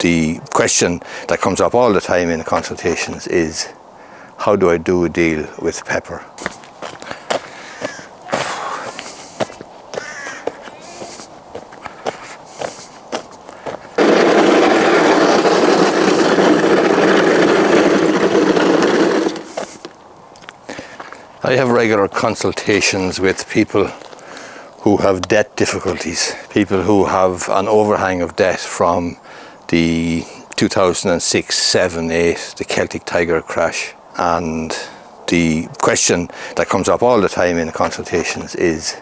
The question that comes up all the time in consultations is, how do I do a deal with pepper? I have regular consultations with people who have debt difficulties, people who have an overhang of debt from the 2006, 7, 8, the Celtic Tiger crash. And the question that comes up all the time in consultations is,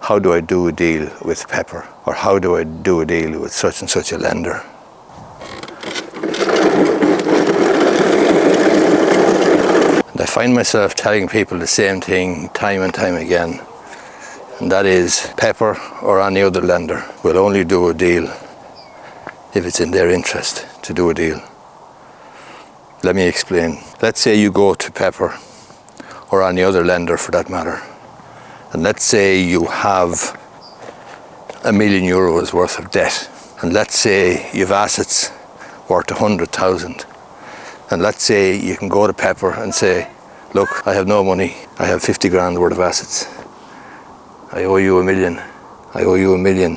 how do I do a deal with pepper? Or how do I do a deal with such and such a lender? And I find myself telling people the same thing time and time again. And that is, pepper or any other lender will only do a deal if it's in their interest to do a deal. Let me explain. Let's say you go to Pepper, or any other lender for that matter, and let's say you have €1 million worth of debt, and let's say you've assets worth 100,000, and let's say you can go to Pepper and say, look, I have no money, I have 50 grand worth of assets, I owe you $1 million, I owe you $1 million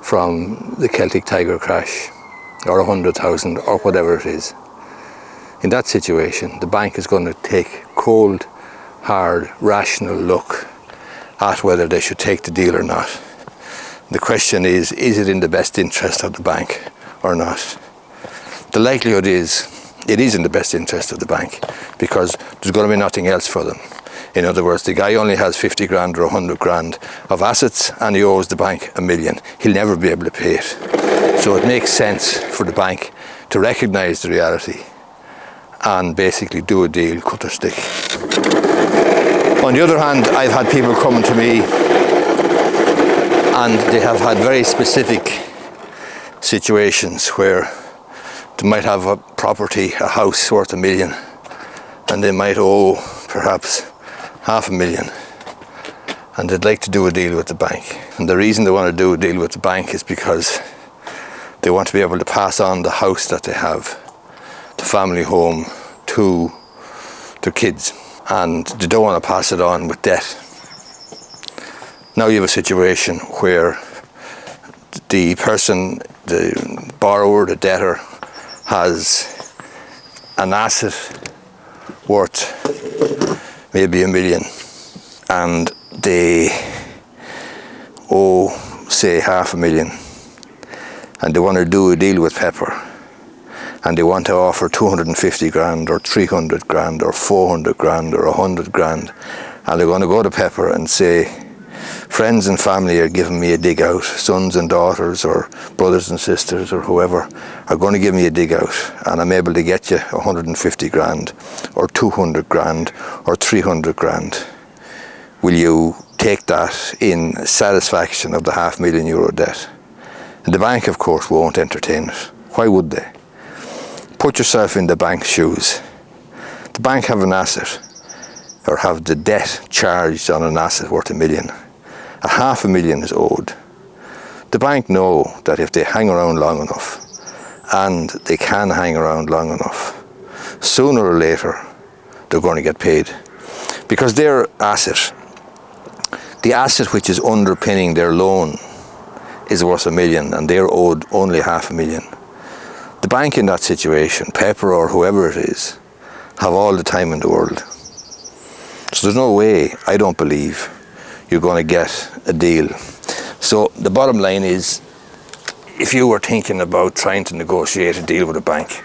from the Celtic Tiger crash, or 100,000, or whatever it is. In that situation, the bank is going to take cold, hard, rational look at whether they should take the deal or not. The question is it in the best interest of the bank or not? The likelihood is it is in the best interest of the bank, because there's going to be nothing else for them. In other words, the guy only has 50 grand or 100 grand of assets and he owes the bank $1 million. He'll never be able to pay it. So it makes sense for the bank to recognise the reality and basically do a deal, cut or stick. On the other hand, I've had people coming to me and they have had very specific situations where they might have a property, a house worth $1 million, and they might owe perhaps $500,000, and they'd like to do a deal with the bank. And the reason they want to do a deal with the bank is because they want to be able to pass on the house that they have, the family home, to their kids, and they don't want to pass it on with debt. Now you have a situation where the person, the borrower, the debtor, has an asset worth maybe $1 million, and they owe, say, $500,000, and they want to do a deal with Pepper, and they want to offer 250 grand or 300 grand or 400 grand or 100 grand, and they're going to go to Pepper and say, friends and family are giving me a dig out, sons and daughters or brothers and sisters or whoever are going to give me a dig out, and I'm able to get you 150 grand or 200 grand or 300 grand. Will you take that in satisfaction of the €500,000 debt? And the bank, of course, won't entertain it. Why would they? Put yourself in the bank's shoes. The bank have an asset, or have the debt charged on an asset worth $1 million. $500,000 is owed. The bank know that if they hang around long enough, and they can hang around long enough, sooner or later they're going to get paid. Because their asset, the asset which is underpinning their loan, is worth $1 million, and they're owed only $500,000. The bank in that situation, Pepper or whoever it is, have all the time in the world. So there's no way, I don't believe, you're going to get a deal. So the bottom line is, if you were thinking about trying to negotiate a deal with a bank,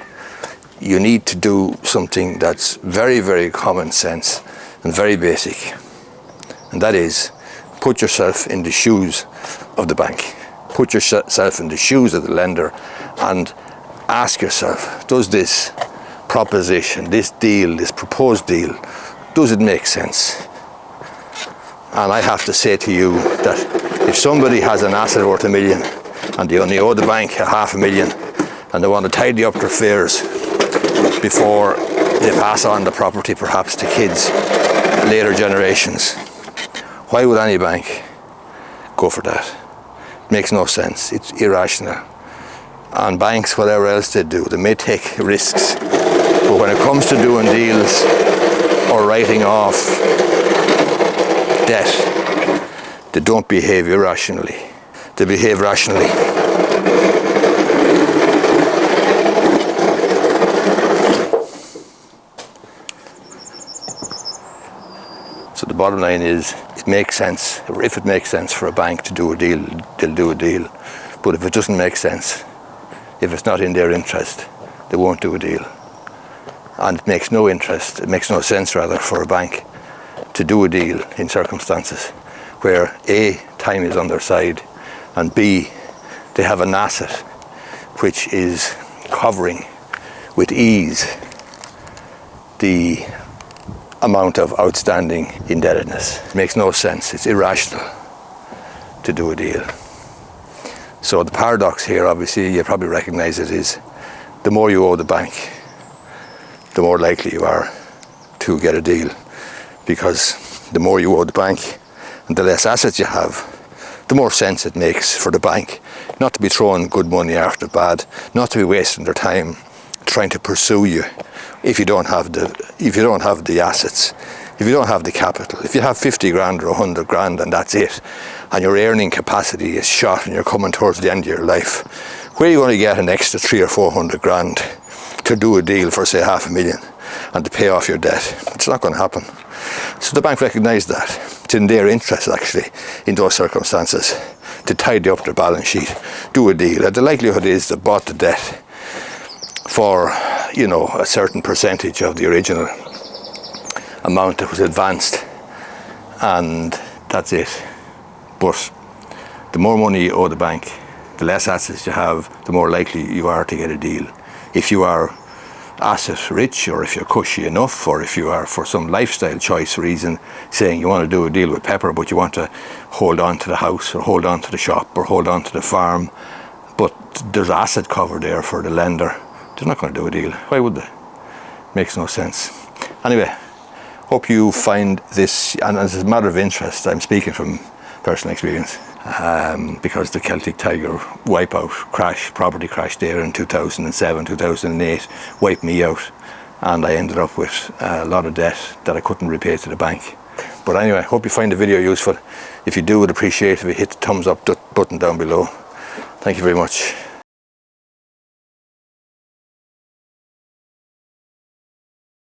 you need to do something that's very, very common sense and very basic. And that is, put yourself in the shoes of the bank. Put yourself in the shoes of the lender and ask yourself, does this proposition, this deal, this proposed deal, does it make sense? And I have to say to you that if somebody has an asset worth $1 million and they only owe the bank $500,000 and they want to tidy up their affairs before they pass on the property perhaps to kids, later generations, why would any bank go for that? It makes no sense. It's irrational. And banks, whatever else they do, they may take risks. But when it comes to doing deals or writing off debt, they don't behave irrationally. They behave rationally. So the bottom line is, it makes sense. If it makes sense for a bank to do a deal, they'll do a deal. But if it doesn't make sense, if it's not in their interest, they won't do a deal. And it makes no sense rather, for a bank to do a deal in circumstances where A, time is on their side, and B, they have an asset which is covering with ease the amount of outstanding indebtedness. It makes no sense. It's irrational to do a deal. So the paradox here, obviously, you probably recognize it, is the more you owe the bank, the more likely you are to get a deal, because the more you owe the bank and the less assets you have, the more sense it makes for the bank not to be throwing good money after bad, not to be wasting their time trying to pursue you if you don't have the assets, if you don't have the capital. If you have 50 grand or 100 grand and that's it, and your earning capacity is shot and you're coming towards the end of your life, where are you going to get an extra 300 or 400 grand to do a deal for, say, 500,000 and to pay off your debt? It's not going to happen. So the bank recognised that. It's in their interest, actually, in those circumstances, to tidy up their balance sheet, do a deal. And the likelihood is they bought the debt for, a certain percentage of the original amount that was advanced, and that's it. But the more money you owe the bank, the less assets you have, the more likely you are to get a deal. If you are asset rich, or if you're cushy enough, or if you are, for some lifestyle choice reason, saying you want to do a deal with Pepper but you want to hold on to the house or hold on to the shop or hold on to the farm, but there's asset cover there for the lender, they're not going to do a deal. Why would they? Makes no sense. Anyway, hope you find this, and as a matter of interest, I'm speaking from personal experience, because the Celtic Tiger wipeout property crash there in 2007, 2008 wiped me out, and I ended up with a lot of debt that I couldn't repay to the bank. But anyway, hope you find the video useful. If you do, I'd appreciate if you hit the thumbs up button down below. Thank you very much.